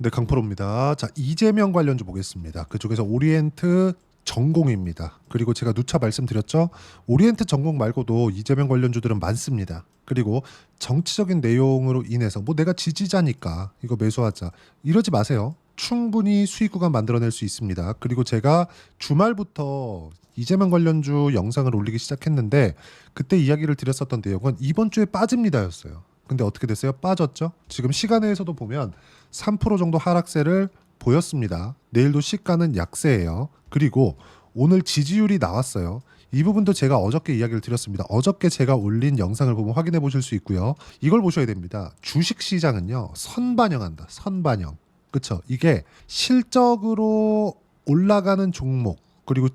네, 강프로입니다. 자, 이재명 관련주 보겠습니다. 그쪽에서 오리엔트 전공입니다. 그리고 제가 누차 말씀드렸죠. 오리엔트 전공 말고도 이재명 관련주들은 많습니다. 그리고 정치적인 내용으로 인해서 뭐 내가 지지자니까 이거 매수하자 이러지 마세요. 충분히 수익 구간 만들어낼 수 있습니다. 그리고 제가 주말부터 이재명 관련주 영상을 올리기 시작했는데 그때 이야기를 드렸었던 내용은 이번 주에 빠집니다였어요. 근데 어떻게 됐어요? 빠졌죠. 지금 시간에서도 보면 3% 정도 하락세를 보였습니다. 내일도 시가는 약세예요. 그리고 오늘 지지율이 나왔어요. 이 부분도 제가 어저께 이야기를 드렸습니다. 어저께 제가 올린 영상을 보면 확인해 보실 수 있고요. 이걸 보셔야 됩니다. 주식 시장은요. 선반영한다. 선반영. 그렇죠? 이게 실적으로 올라가는 종목 그리고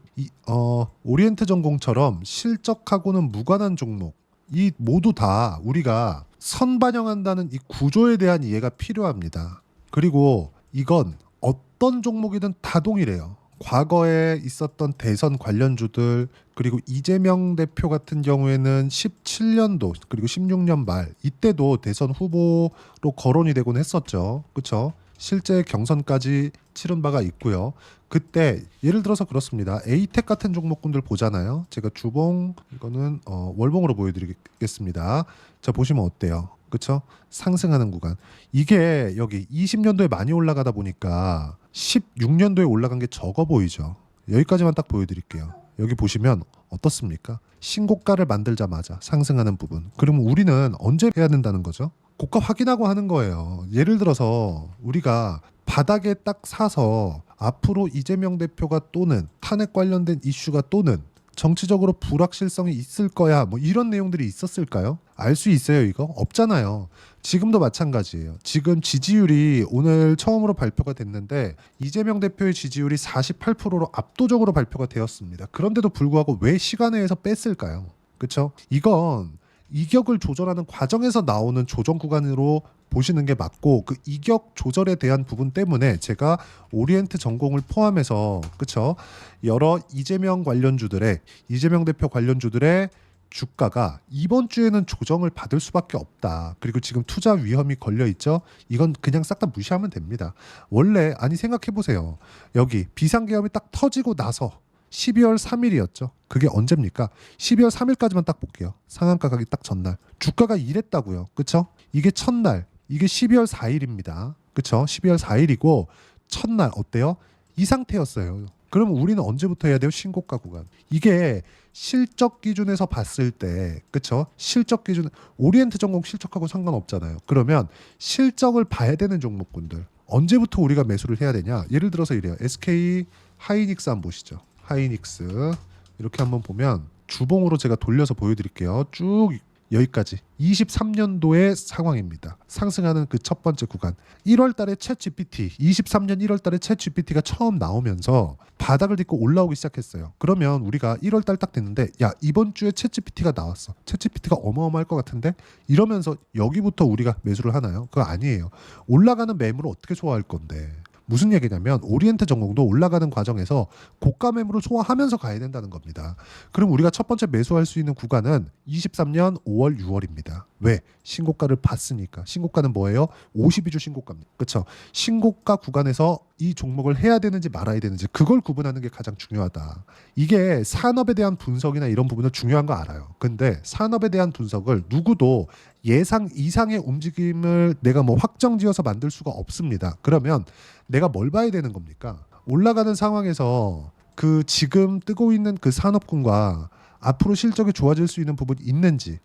오리엔트 전공처럼 실적하고는 무관한 종목 이 모두 다 우리가 선반영한다는 이 구조에 대한 이해가 필요합니다. 그리고 이건 어떤 종목이든 다 동일해요. 과거에 있었던 대선 관련주들 그리고 이재명 대표 같은 경우에는 17년도 그리고 16년 말 이때도 대선 후보로 거론이 되곤 했었죠. 그렇죠? 실제 경선까지 치른 바가 있고요. 그때 예를 들어서 그렇습니다. 에이텍 같은 종목군들 보잖아요. 제가 주봉 이거는 월봉으로 보여드리겠습니다. 자 보시면 어때요? 그렇죠? 상승하는 구간. 이게 여기 20년도에 많이 올라가다 보니까 16년도에 올라간 게 적어 보이죠. 여기까지만 딱 보여드릴게요. 여기 보시면 어떻습니까? 신고가를 만들자마자 상승하는 부분. 그러면 우리는 언제 해야 된다는 거죠? 고가 확인하고 하는 거예요. 예를 들어서 우리가 바닥에 딱 사서 앞으로 이재명 대표가 또는 탄핵 관련된 이슈가 또는 정치적으로 불확실성이 있을 거야 뭐 이런 내용들이 있었을까요? 알 수 있어요 이거? 없잖아요. 지금도 마찬가지예요. 지금 지지율이 오늘 처음으로 발표가 됐는데 이재명 대표의 지지율이 48%로 압도적으로 발표가 되었습니다. 그런데도 불구하고 왜 시간외에서 뺐을까요? 그렇죠? 이건 이격을 조절하는 과정에서 나오는 조정 구간으로 보시는 게 맞고 그 이격 조절에 대한 부분 때문에 제가 오리엔트 전공을 포함해서 그쵸 여러 이재명 관련주들의 이재명 대표 관련주들의 주가가 이번 주에는 조정을 받을 수밖에 없다. 그리고 지금 투자 위험이 걸려 있죠. 이건 그냥 싹 다 무시하면 됩니다. 원래 아니 생각해 보세요. 여기 비상계엄이 딱 터지고 나서 12월 3일이었죠. 그게 언제입니까? 12월 3일까지만 딱 볼게요. 상한가 가기 딱 전날. 주가가 이랬다고요. 그쵸? 이게 첫날. 이게 12월 4일입니다. 그쵸? 12월 4일이고 첫날 어때요? 이 상태였어요. 그러면 우리는 언제부터 해야 돼요? 신고가 구간. 이게 실적 기준에서 봤을 때 그쵸? 실적 기준 오리엔트 전공 실적하고 상관없잖아요. 그러면 실적을 봐야 되는 종목군들 언제부터 우리가 매수를 해야 되냐? 예를 들어서 이래요. SK 하이닉스 한번 보시죠. 하이닉스 이렇게 한번 보면 주봉으로 제가 돌려서 보여드릴게요. 쭉 여기까지 23년도의 상황입니다. 상승하는 그 첫 번째 구간 1월 달에 챗GPT 23년 1월 달에 챗GPT가 처음 나오면서 바닥을 딛고 올라오기 시작했어요. 그러면 우리가 1월 달 딱 됐는데 야 이번 주에 챗GPT가 나왔어. 챗GPT가 어마어마할 것 같은데 이러면서 여기부터 우리가 매수를 하나요? 그거 아니에요. 올라가는 매물을 어떻게 소화할 건데 무슨 얘기냐면 오리엔트 전공도 올라가는 과정에서 고가 매물을 소화하면서 가야 된다는 겁니다. 그럼 우리가 첫 번째 매수할 수 있는 구간은 23년 5월, 6월입니다. 왜? 신고가를 봤으니까. 신고가는 뭐예요? 52주 신고가입니다. 그렇죠? 신고가 구간에서 이 종목을 해야 되는지 말아야 되는지 그걸 구분하는 게 가장 중요하다. 이게 산업에 대한 분석이나 이런 부분은 중요한 거 알아요. 근데 산업에 대한 분석을 누구도 예상 이상의 움직임을 내가 뭐 확정지어서 만들 수가 없습니다. 그러면 내가 뭘 봐야 되는 겁니까? 올라가는 상황에서 그 지금 뜨고 있는 그 산업군과 앞으로 실적이 좋아질 수 있는 부분이 있는지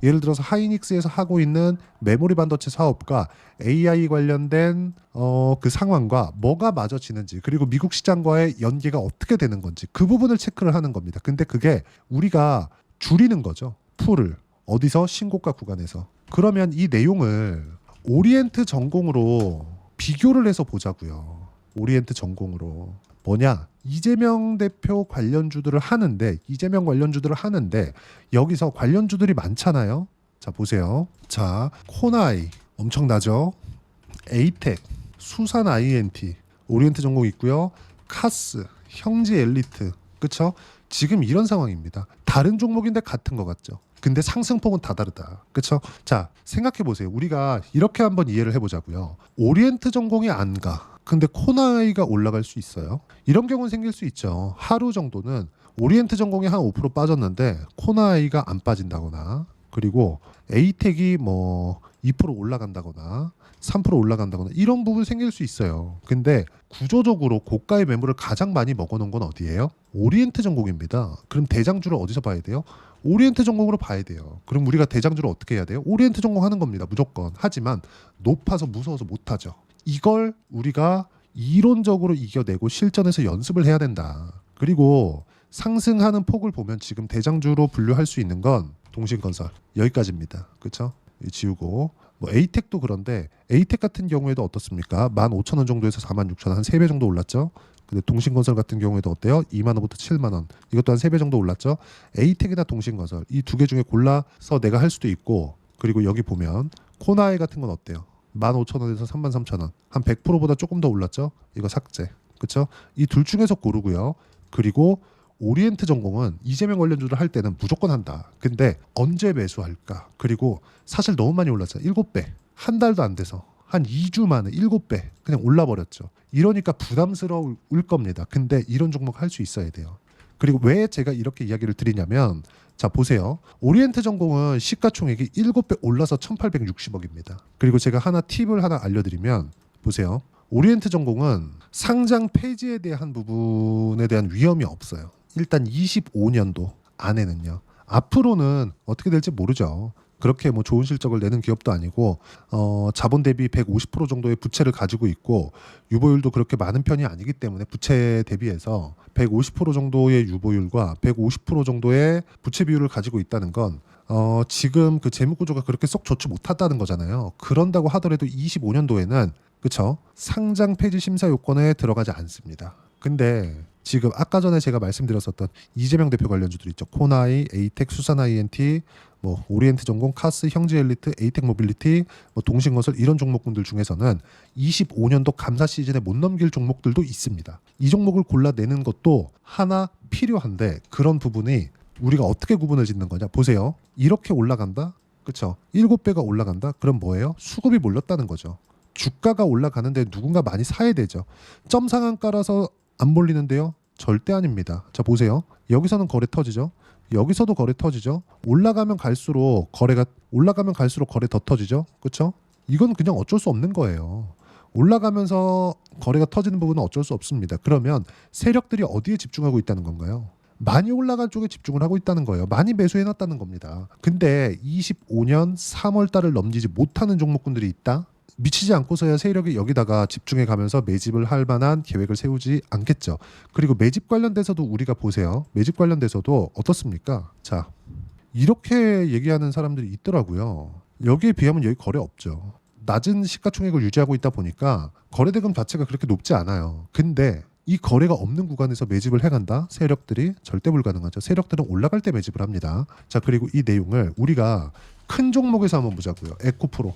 예를 들어서 하이닉스에서 하고 있는 메모리 반도체 사업과 AI 관련된 그 상황과 뭐가 맞아지는지 그리고 미국 시장과의 연계가 어떻게 되는 건지 그 부분을 체크를 하는 겁니다. 근데 그게 우리가 줄이는 거죠. 풀을 어디서 신고가 구간에서 그러면 이 내용을 오리엔트 전공으로 비교를 해서 보자고요. 오리엔트 전공으로 뭐냐 이재명 대표 관련주들을 하는데 여기서 관련주들이 많잖아요. 자 보세요. 자 코나이 엄청나죠. 에이텍, 수산 INT 오리엔트 전공 있고요. 카스, 형지 엘리트 그쵸? 지금 이런 상황입니다. 다른 종목인데 같은 것 같죠. 근데 상승폭은 다 다르다. 그렇죠? 자, 생각해 보세요. 우리가 이렇게 한번 이해를 해보자고요. 오리엔트 전공이 안 가. 근데 코나이가 올라갈 수 있어요. 이런 경우는 생길 수 있죠. 하루 정도는 오리엔트 전공이 한 5% 빠졌는데 코나이가 안 빠진다거나, 그리고 에이텍이 뭐 2% 올라간다거나 3% 올라간다거나 이런 부분 생길 수 있어요. 근데 구조적으로 고가의 매물을 가장 많이 먹어놓은 건 어디예요? 오리엔트 전공입니다. 그럼 대장주를 어디서 봐야 돼요? 오리엔트 전공으로 봐야 돼요. 그럼 우리가 대장주를 어떻게 해야 돼요? 오리엔트 전공하는 겁니다. 무조건. 하지만 높아서 무서워서 못하죠. 이걸 우리가 이론적으로 이겨내고 실전에서 연습을 해야 된다. 그리고 상승하는 폭을 보면 지금 대장주로 분류할 수 있는 건 동신건설 여기까지입니다. 그렇죠? 지우고 뭐 에이텍도 그런데 에이텍 같은 경우에도 어떻습니까? 15,000원 정도에서 46,000원 한 3배 정도 올랐죠. 근데 동신건설 같은 경우에도 어때요? 2만 원부터 7만 원. 이것도 한 3배 정도 올랐죠. 에이텍이나 동신건설 이 두 개 중에 골라서 내가 할 수도 있고, 그리고 여기 보면 코나이 같은 건 어때요? 15,000원에서 33,000원. 한 100%보다 조금 더 올랐죠. 이거 삭제. 그렇죠? 이 둘 중에서 고르고요. 그리고 오리엔트 전공은 이재명 관련주를 할 때는 무조건 한다. 근데 언제 매수할까? 그리고 사실 너무 많이 올랐잖아요. 7배. 한 달도 안 돼서 한 2주 만에 7배 그냥 올라버렸죠. 이러니까 부담스러울 겁니다. 근데 이런 종목 할 수 있어야 돼요. 그리고 왜 제가 이렇게 이야기를 드리냐면, 자 보세요. 오리엔트 전공은 시가총액이 7배 올라서 1860억입니다. 그리고 제가 하나 팁을 하나 알려드리면, 보세요. 오리엔트 전공은 상장 폐지에 대한 부분에 대한 위험이 없어요. 일단 25년도 안에는요. 앞으로는 어떻게 될지 모르죠. 그렇게 뭐 좋은 실적을 내는 기업도 아니고 자본 대비 150% 정도의 부채를 가지고 있고 유보율도 그렇게 많은 편이 아니기 때문에 부채 대비해서 150% 정도의 유보율과 150% 정도의 부채 비율을 가지고 있다는 건 지금 그 재무 구조가 그렇게 쏙 좋지 못하다는 거잖아요. 그런다고 하더라도 25년도에는 그쵸? 상장 폐지 심사 요건에 들어가지 않습니다. 근데 지금 아까 전에 제가 말씀드렸었던 이재명 대표 관련주들 있죠. 코나이, 에이텍, 수산 INT, 뭐 오리엔트 전공, 카스, 형제 엘리트, 에이텍 모빌리티, 뭐 동신건설 이런 종목군들 중에서는 25년도 감사 시즌에 못 넘길 종목들도 있습니다. 이 종목을 골라내는 것도 하나 필요한데 그런 부분이 우리가 어떻게 구분을 짓는 거냐? 보세요. 이렇게 올라간다? 그렇죠? 7배가 올라간다? 그럼 뭐예요? 수급이 몰렸다는 거죠. 주가가 올라가는데 누군가 많이 사야 되죠. 점 상한가라서 안 몰리는데요? 절대 아닙니다. 자 보세요. 여기서는 거래 터지죠. 여기서도 거래 터지죠. 올라가면 갈수록 거래 더 터지죠. 그렇죠? 이건 그냥 어쩔 수 없는 거예요. 올라가면서 거래가 터지는 부분은 어쩔 수 없습니다. 그러면 세력들이 어디에 집중하고 있다는 건가요? 많이 올라간 쪽에 집중을 하고 있다는 거예요. 많이 매수해놨다는 겁니다. 근데 25년 3월 달을 넘기지 못하는 종목군들이 있다? 미치지 않고서야 세력이 여기다가 집중해 가면서 매집을 할 만한 계획을 세우지 않겠죠. 그리고 매집 관련돼서도 우리가 보세요. 매집 관련돼서도 어떻습니까? 자, 이렇게 얘기하는 사람들이 있더라고요. 여기에 비하면 여기 거래 없죠. 낮은 시가총액을 유지하고 있다 보니까 거래대금 자체가 그렇게 높지 않아요. 근데 이 거래가 없는 구간에서 매집을 해간다? 세력들이 절대 불가능하죠. 세력들은 올라갈 때 매집을 합니다. 자, 그리고 이 내용을 우리가 큰 종목에서 한번 보자고요. 에코프로.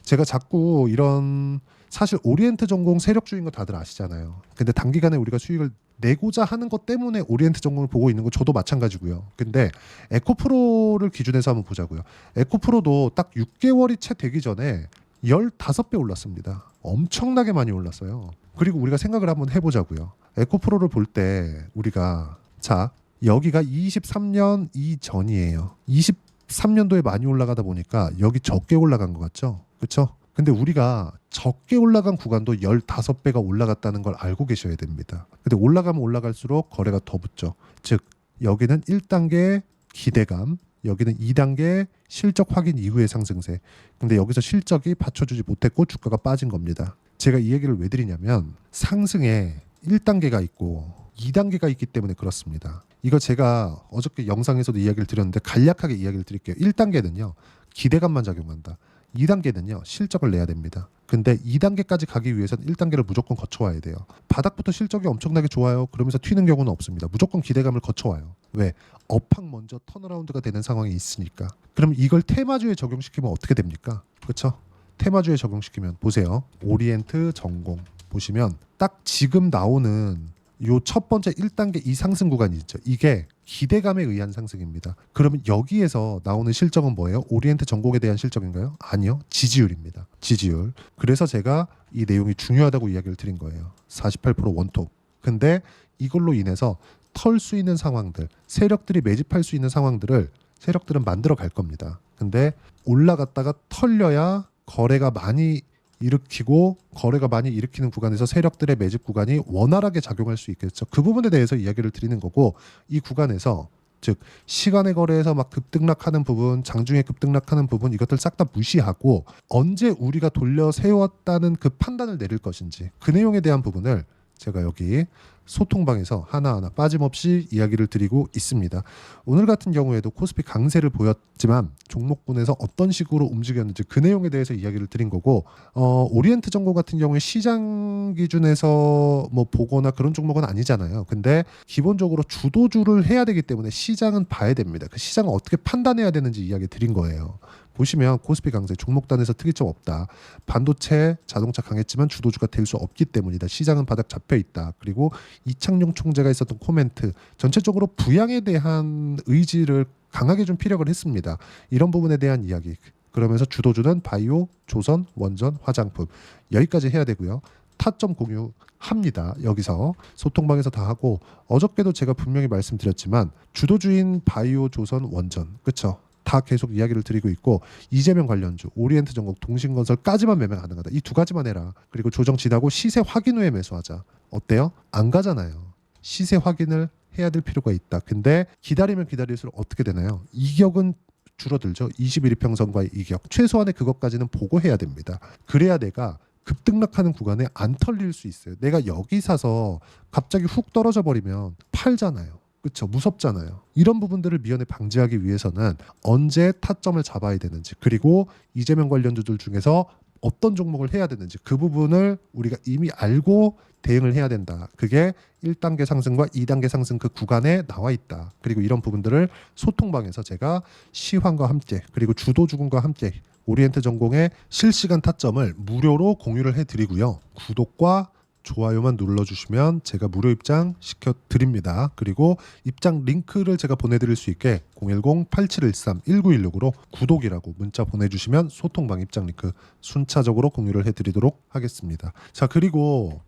제가 자꾸 이런 사실 오리엔트 전공 세력주인 거 다들 아시잖아요. 근데 단기간에 우리가 수익을 내고자 하는 것 때문에 오리엔트 전공을 보고 있는 거 저도 마찬가지고요. 근데 에코프로를 기준해서 한번 보자고요. 에코프로도 딱 6개월이 채 되기 전에 15배 올랐습니다. 엄청나게 많이 올랐어요. 그리고 우리가 생각을 한번 해보자고요. 에코프로를 볼 때 우리가 자 여기가 23년 이전이에요. 23년도에 많이 올라가다 보니까 여기 적게 올라간 것 같죠? 그렇죠? 근데 우리가 적게 올라간 구간도 15배가 올라갔다는 걸 알고 계셔야 됩니다. 근데 올라가면 올라갈수록 거래가 더 붙죠. 즉 여기는 1단계 기대감, 여기는 2단계 실적 확인 이후의 상승세. 근데 여기서 실적이 받쳐주지 못했고 주가가 빠진 겁니다. 제가 이 얘기를 왜 드리냐면 상승에 1단계가 있고 2단계가 있기 때문에 그렇습니다. 이거 제가 어저께 영상에서도 이야기를 드렸는데 간략하게 이야기를 드릴게요. 1단계는요. 기대감만 작용한다. 2단계는요. 실적을 내야 됩니다. 근데 2단계까지 가기 위해서는 1단계를 무조건 거쳐와야 돼요. 바닥부터 실적이 엄청나게 좋아요. 그러면서 튀는 경우는 없습니다. 무조건 기대감을 거쳐와요. 왜? 업황 먼저 턴어라운드가 되는 상황이 있으니까. 그럼 이걸 테마주에 적용시키면 어떻게 됩니까? 그렇죠? 테마주에 적용시키면 보세요. 오리엔트 전공 보시면 딱 지금 나오는 요 첫 번째 1단계 이 상승 구간이 있죠. 이게 기대감에 의한 상승입니다. 그러면 여기에서 나오는 실적은 뭐예요? 오리엔트 전공에 대한 실적인가요? 아니요. 지지율입니다. 지지율. 그래서 제가 이 내용이 중요하다고 이야기를 드린 거예요. 48% 원톱. 근데 이걸로 인해서 털 수 있는 상황들, 세력들이 매집할 수 있는 상황들을 세력들은 만들어 갈 겁니다. 근데 올라갔다가 털려야 거래가 많이 일으키는 구간에서 세력들의 매집 구간이 원활하게 작용할 수 있겠죠. 그 부분에 대해서 이야기를 드리는 거고, 이 구간에서 즉 시간의 거래에서 막 급등락하는 부분, 장중에 급등락하는 부분, 이것들 싹 다 무시하고 언제 우리가 돌려 세웠다는 그 판단을 내릴 것인지, 그 내용에 대한 부분을 제가 여기 소통방에서 하나하나 빠짐없이 이야기를 드리고 있습니다. 오늘 같은 경우에도 코스피 강세를 보였지만 종목군에서 어떤 식으로 움직였는지 그 내용에 대해서 이야기를 드린 거고, 오리엔트 정보 같은 경우에 시장 기준에서 뭐 보거나 그런 종목은 아니잖아요. 근데 기본적으로 주도주를 해야 되기 때문에 시장은 봐야 됩니다. 그 시장을 어떻게 판단해야 되는지 이야기 드린 거예요. 보시면 코스피 강세 종목단에서 특이점 없다. 반도체, 자동차 강했지만 주도주가 될 수 없기 때문이다. 시장은 바닥 잡혀 있다. 그리고 이창용 총재가 있었던 코멘트, 전체적으로 부양에 대한 의지를 강하게 좀 피력을 했습니다. 이런 부분에 대한 이야기. 그러면서 주도주는 바이오, 조선, 원전, 화장품 여기까지 해야 되고요. 타점 공유합니다. 여기서 소통방에서 다 하고, 어저께도 제가 분명히 말씀드렸지만 주도주인 바이오, 조선, 원전, 그렇죠? 다 계속 이야기를 드리고 있고, 이재명 관련주, 오리엔트 전공, 동신건설까지만 매매 가능하다. 이 두 가지만 해라. 그리고 조정 지나고 시세 확인 후에 매수하자. 어때요? 안 가잖아요. 시세 확인을 해야 될 필요가 있다. 근데 기다리면 기다릴수록 어떻게 되나요? 이격은 줄어들죠. 21 이평선과의 이격. 최소한의 그것까지는 보고 해야 됩니다. 그래야 내가 급등락하는 구간에 안 털릴 수 있어요. 내가 여기 사서 갑자기 훅 떨어져 버리면 팔잖아요. 그렇죠. 무섭잖아요. 이런 부분들을 미연에 방지하기 위해서는 언제 타점을 잡아야 되는지, 그리고 이재명 관련주들 중에서 어떤 종목을 해야 되는지, 그 부분을 우리가 이미 알고 대응을 해야 된다. 그게 1단계 상승과 2단계 상승 그 구간에 나와 있다. 그리고 이런 부분들을 소통방에서 제가 시황과 함께, 그리고 주도주군과 함께 오리엔트 전공의 실시간 타점을 무료로 공유를 해드리고요. 구독과 좋아요만 눌러주시면 제가 무료 입장 시켜드립니다. 그리고 입장 링크를 제가 보내드릴 수 있게 010-8713-1916으로 구독이라고 문자 보내주시면 소통방 입장 링크 순차적으로 공유를 해드리도록 하겠습니다. 자, 그리고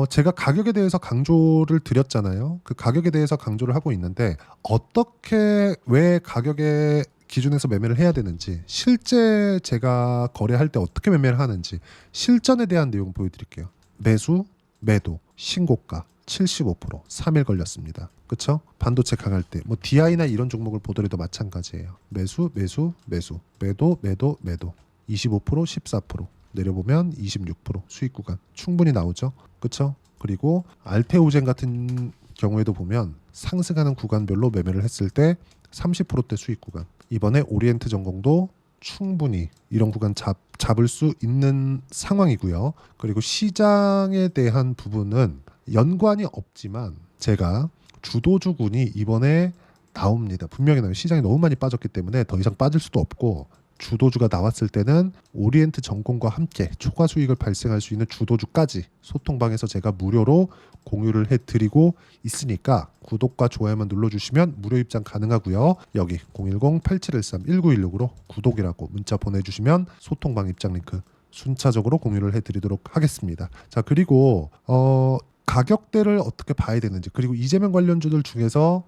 제가 가격에 대해서 강조를 드렸잖아요. 그 가격에 대해서 강조를 하고 있는데, 어떻게 왜 가격에 기준에서 매매를 해야 되는지, 실제 제가 거래할 때 어떻게 매매를 하는지 실전에 대한 내용 보여드릴게요. 매수, 매도, 신고가 75%, 3일 걸렸습니다. 그렇죠? 반도체 강할 때 뭐 DI나 이런 종목을 보더라도 마찬가지예요. 매수, 매수, 매수, 매도, 매도, 매도. 25%, 14%, 내려보면 26% 수익 구간 충분히 나오죠. 그렇죠? 그리고 알테오젠 같은 경우에도 보면 상승하는 구간별로 매매를 했을 때 30%대 수익 구간. 이번에 오리엔트 전공도 충분히 이런 구간 잡을 수 있는 상황이고요. 그리고 시장에 대한 부분은 연관이 없지만 제가 주도주군이 이번에 나옵니다. 분명히 나와요. 시장이 너무 많이 빠졌기 때문에 더 이상 빠질 수도 없고, 주도주가 나왔을 때는 오리엔트 전공과 함께 초과 수익을 발생할 수 있는 주도주까지 소통방에서 제가 무료로 공유를 해드리고 있으니까 구독과 좋아요만 눌러주시면 무료 입장 가능하고요. 여기 010-8713-1916으로 구독이라고 문자 보내주시면 소통방 입장 링크 순차적으로 공유를 해드리도록 하겠습니다. 자, 그리고 가격대를 어떻게 봐야 되는지, 그리고 이재명 관련주들 중에서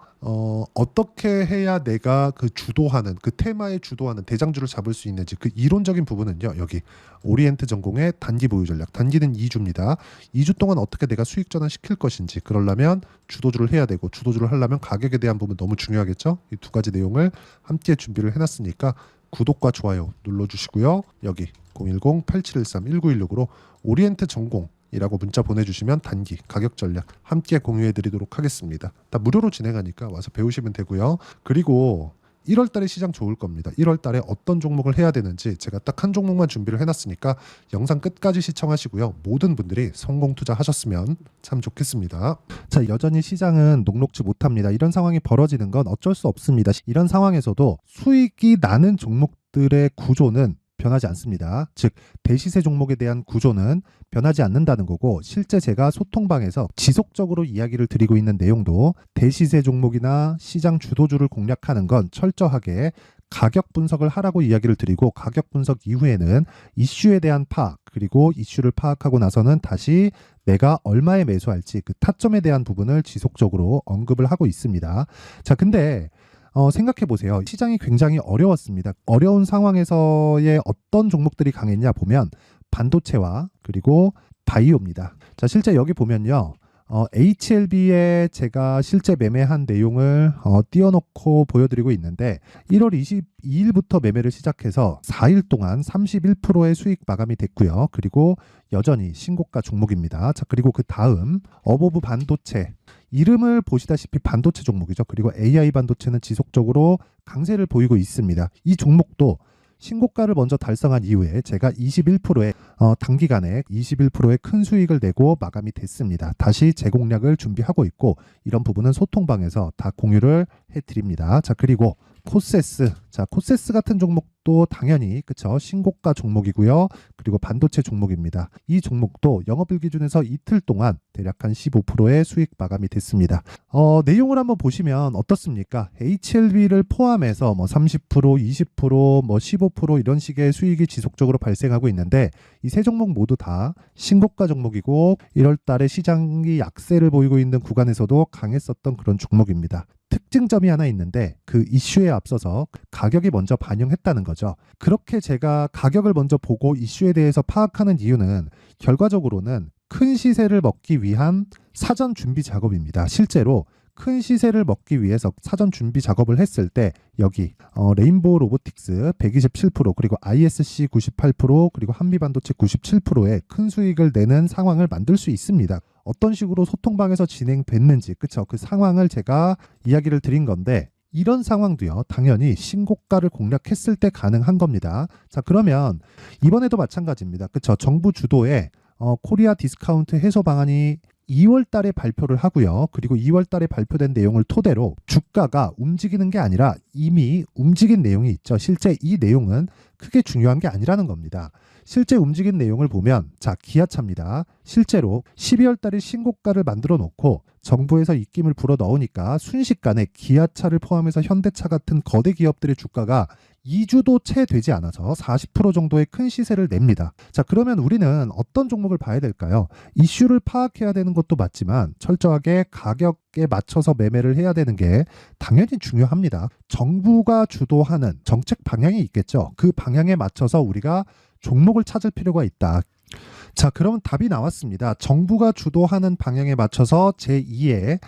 어떻게 해야 내가 그 주도하는, 그 테마에 주도하는 대장주를 잡을 수 있는지, 그 이론적인 부분은요. 여기 오리엔트 전공의 단기 보유 전략, 단기는 2주입니다. 2주 동안 어떻게 내가 수익 전환 시킬 것인지, 그러려면 주도주를 해야 되고, 주도주를 하려면 가격에 대한 부분 너무 중요하겠죠. 이 두 가지 내용을 함께 준비를 해놨으니까 구독과 좋아요 눌러주시고요. 여기 010-8713-1916으로 오리엔트 전공 이라고 문자 보내주시면 단기 가격 전략 함께 공유해드리도록 하겠습니다. 다 무료로 진행하니까 와서 배우시면 되고요. 그리고 1월달에 시장 좋을 겁니다. 1월달에 어떤 종목을 해야 되는지 제가 딱 한 종목만 준비를 해놨으니까 영상 끝까지 시청하시고요. 모든 분들이 성공 투자하셨으면 참 좋겠습니다. 자, 여전히 시장은 녹록지 못합니다. 이런 상황이 벌어지는 건 어쩔 수 없습니다. 이런 상황에서도 수익이 나는 종목들의 구조는 변하지 않습니다. 즉 대시세 종목에 대한 구조는 변하지 않는다는 거고, 실제 제가 소통방에서 지속적으로 이야기를 드리고 있는 내용도 대시세 종목이나 시장 주도주를 공략하는 건 철저하게 가격 분석을 하라고 이야기를 드리고, 가격 분석 이후에는 이슈에 대한 파악, 그리고 이슈를 파악하고 나서는 다시 내가 얼마에 매수할지 그 타점에 대한 부분을 지속적으로 언급을 하고 있습니다. 자, 근데 생각해 보세요. 시장이 굉장히 어려웠습니다. 어려운 상황에서의 어떤 종목들이 강했냐 보면 반도체와 그리고 바이오입니다. 자, 실제 여기 보면요. HLB에 제가 실제 매매한 내용을 띄워놓고 보여드리고 있는데, 1월 22일부터 매매를 시작해서 4일 동안 31%의 수익 마감이 됐고요. 그리고 여전히 신고가 종목입니다. 자, 그리고 그 다음 어보브 반도체, 이름을 보시다시피 반도체 종목이죠. 그리고 AI 반도체는 지속적으로 강세를 보이고 있습니다. 이 종목도 신고가를 먼저 달성한 이후에 제가 21%의 단기간에 21%의 큰 수익을 내고 마감이 됐습니다. 다시 재공략을 준비하고 있고, 이런 부분은 소통방에서 다 공유를 해드립니다. 자, 그리고 코세스. 자, 코세스 같은 종목도 당연히 그쵸, 신고가 종목이고요. 그리고 반도체 종목입니다. 이 종목도 영업일 기준에서 이틀 동안 대략 한 15%의 수익 마감이 됐습니다. 내용을 한번 보시면 어떻습니까? HLB를 포함해서 뭐 30%, 20%, 뭐 15% 이런 식의 수익이 지속적으로 발생하고 있는데, 이 세 종목 모두 다 신고가 종목이고 1월 달에 시장이 약세를 보이고 있는 구간에서도 강했었던 그런 종목입니다. 특징점이 하나 있는데, 그 이슈에 앞서서 가격이 먼저 반영했다는 거죠. 그렇게 제가 가격을 먼저 보고 이슈에 대해서 파악하는 이유는 결과적으로는 큰 시세를 먹기 위한 사전 준비 작업입니다. 실제로 큰 시세를 먹기 위해서 사전 준비 작업을 했을 때 여기 레인보우 로보틱스 127%, 그리고 ISC 98%, 그리고 한미반도체 97%의 큰 수익을 내는 상황을 만들 수 있습니다. 어떤 식으로 소통방에서 진행됐는지, 그쵸? 그 상황을 제가 이야기를 드린 건데, 이런 상황도요, 당연히 신고가를 공략했을 때 가능한 겁니다. 자, 그러면 이번에도 마찬가지입니다. 그쵸? 정부 주도의 코리아 디스카운트 해소 방안이 2월 달에 발표를 하고요. 그리고 2월 달에 발표된 내용을 토대로 주가가 움직이는 게 아니라 이미 움직인 내용이 있죠. 실제 이 내용은 크게 중요한 게 아니라는 겁니다. 실제 움직인 내용을 보면, 자, 기아차입니다. 실제로 12월 달에 신고가를 만들어 놓고 정부에서 입김을 불어 넣으니까 순식간에 기아차를 포함해서 현대차 같은 거대 기업들의 주가가 2주도 채 되지 않아서 40% 정도의 큰 시세를 냅니다. 자, 그러면 우리는 어떤 종목을 봐야 될까요? 이슈를 파악해야 되는 것도 맞지만 철저하게 가격에 맞춰서 매매를 해야 되는 게 당연히 중요합니다. 정부가 주도하는 정책 방향이 있겠죠. 그 방향에 맞춰서 우리가 종목을 찾을 필요가 있다. 자, 그러면 답이 나왔습니다. 정부가 주도하는 방향에 맞춰서 제2의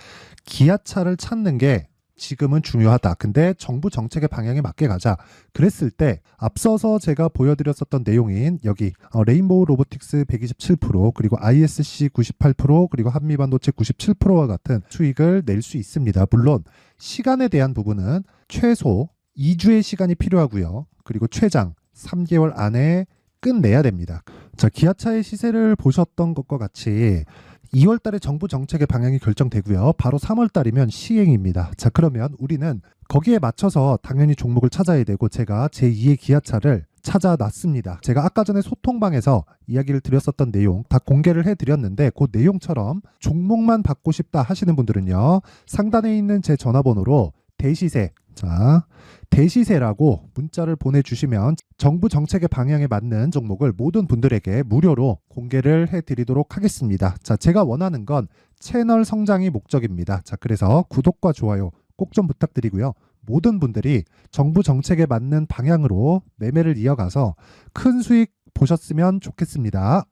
기아차를 찾는 게 지금은 중요하다. 근데 정부 정책의 방향에 맞게 가자. 그랬을 때 앞서서 제가 보여드렸었던 내용인 여기 레인보우 로보틱스 127%, 그리고 ISC 98%, 그리고 한미반도체 97%와 같은 수익을 낼 수 있습니다. 물론 시간에 대한 부분은 최소 2주의 시간이 필요하고요. 그리고 최장 3개월 안에 끝내야 됩니다. 자, 기아차의 시세를 보셨던 것과 같이 2월 달에 정부 정책의 방향이 결정되고요. 바로 3월 달이면 시행입니다. 자, 그러면 우리는 거기에 맞춰서 당연히 종목을 찾아야 되고, 제가 제2의 기아차를 찾아놨습니다. 제가 아까 전에 소통방에서 이야기를 드렸었던 내용 다 공개를 해드렸는데, 그 내용처럼 종목만 받고 싶다 하시는 분들은요, 상단에 있는 제 전화번호로 대시세, 자, 대시세라고 문자를 보내주시면 정부 정책의 방향에 맞는 종목을 모든 분들에게 무료로 공개를 해드리도록 하겠습니다. 자, 제가 원하는 건 채널 성장이 목적입니다. 자, 그래서 구독과 좋아요 꼭 좀 부탁드리고요. 모든 분들이 정부 정책에 맞는 방향으로 매매를 이어가서 큰 수익 보셨으면 좋겠습니다.